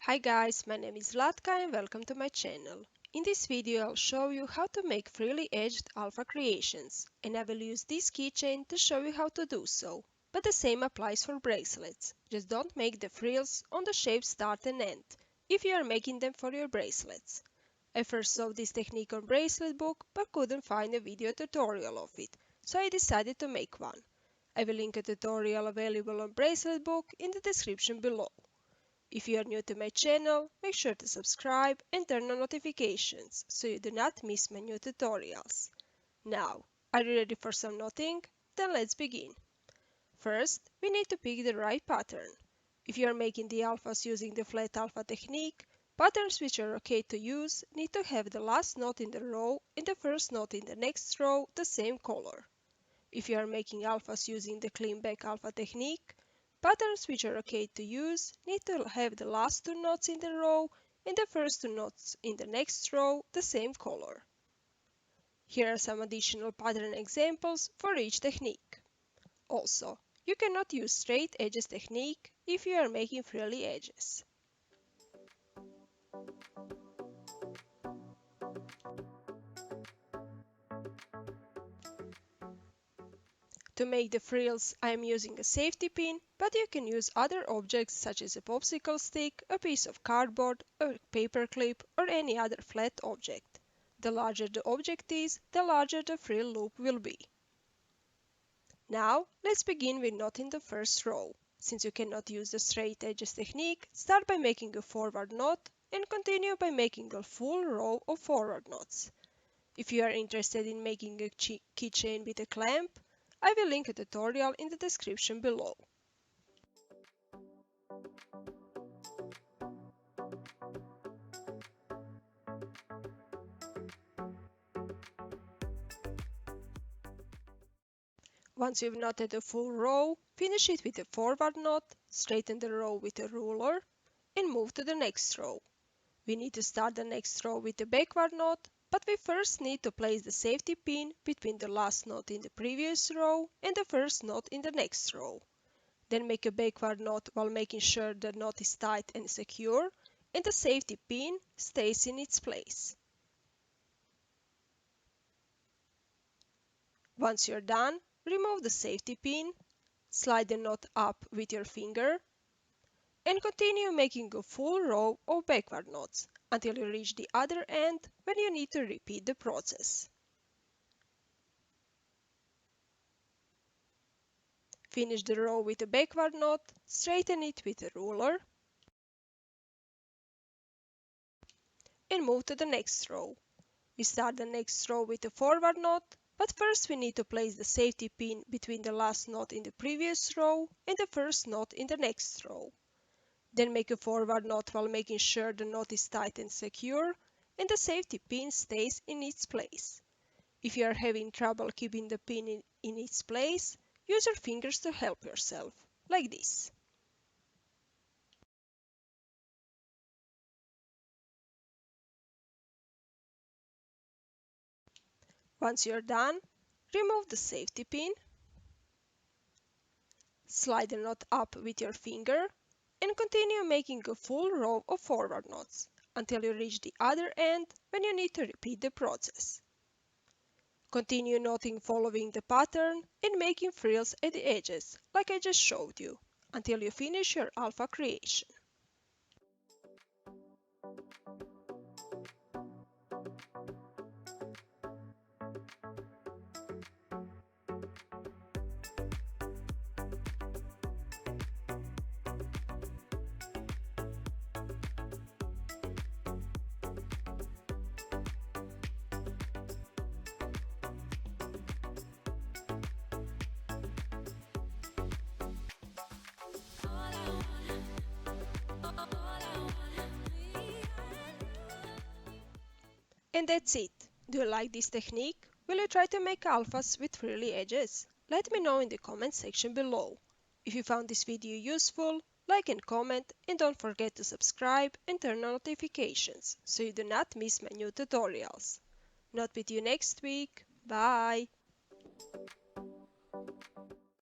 Hi guys, my name is Zlatka and welcome to my channel. In this video I'll show you how to make freely edged alpha creations, and I will use this keychain to show you how to do so. But the same applies for bracelets, just don't make the frills on the shape start and end, if you are making them for your bracelets. I first saw this technique on bracelet book but couldn't find a video tutorial of it, so I decided to make one. I will link a tutorial available on bracelet book in the description below. If you are new to my channel, make sure to subscribe and turn on notifications so you do not miss my new tutorials. Now, are you ready for some knotting? Then let's begin. First, we need to pick the right pattern. If you are making the alphas using the flat alpha technique, patterns which are okay to use need to have the last knot in the row and the first knot in the next row the same color. If you are making alphas using the clean back alpha technique, patterns which are okay to use need to have the last two knots in the row and the first two knots in the next row the same color. Here are some additional pattern examples for each technique. Also, you cannot use straight edges technique if you are making frilly edges. To make the frills, I am using a safety pin, but you can use other objects such as a popsicle stick, a piece of cardboard, a paper clip, or any other flat object. The larger the object is, the larger the frill loop will be. Now, let's begin with knotting the first row. Since you cannot use the straight edges technique, start by making a forward knot and continue by making a full row of forward knots. If you are interested in making a keychain with a clamp, I will link a tutorial in the description below. Once you've knotted a full row, finish it with a forward knot, straighten the row with a ruler, and move to the next row. We need to start the next row with a backward knot, but we first need to place the safety pin between the last knot in the previous row and the first knot in the next row. Then make a backward knot while making sure the knot is tight and secure, and the safety pin stays in its place. Once you're done, remove the safety pin, slide the knot up with your finger, and continue making a full row of backward knots until you reach the other end when you need to repeat the process. Finish the row with a backward knot, straighten it with a ruler, and move to the next row. We start the next row with a forward knot, but first we need to place the safety pin between the last knot in the previous row and the first knot in the next row. Then make a forward knot while making sure the knot is tight and secure, and the safety pin stays in its place. If you are having trouble keeping the pin in its place, use your fingers to help yourself, like this. Once you're done, remove the safety pin, slide the knot up with your finger, and continue making a full row of forward knots until you reach the other end when you need to repeat the process. Continue knotting following the pattern and making frills at the edges, like I just showed you, until you finish your alpha creation. And that's it. Do you like this technique? Will you try to make alphas with frilly edges? Let me know in the comment section below. If you found this video useful, like and comment, and don't forget to subscribe and turn on notifications so you do not miss my new tutorials. Not with you next week. Bye!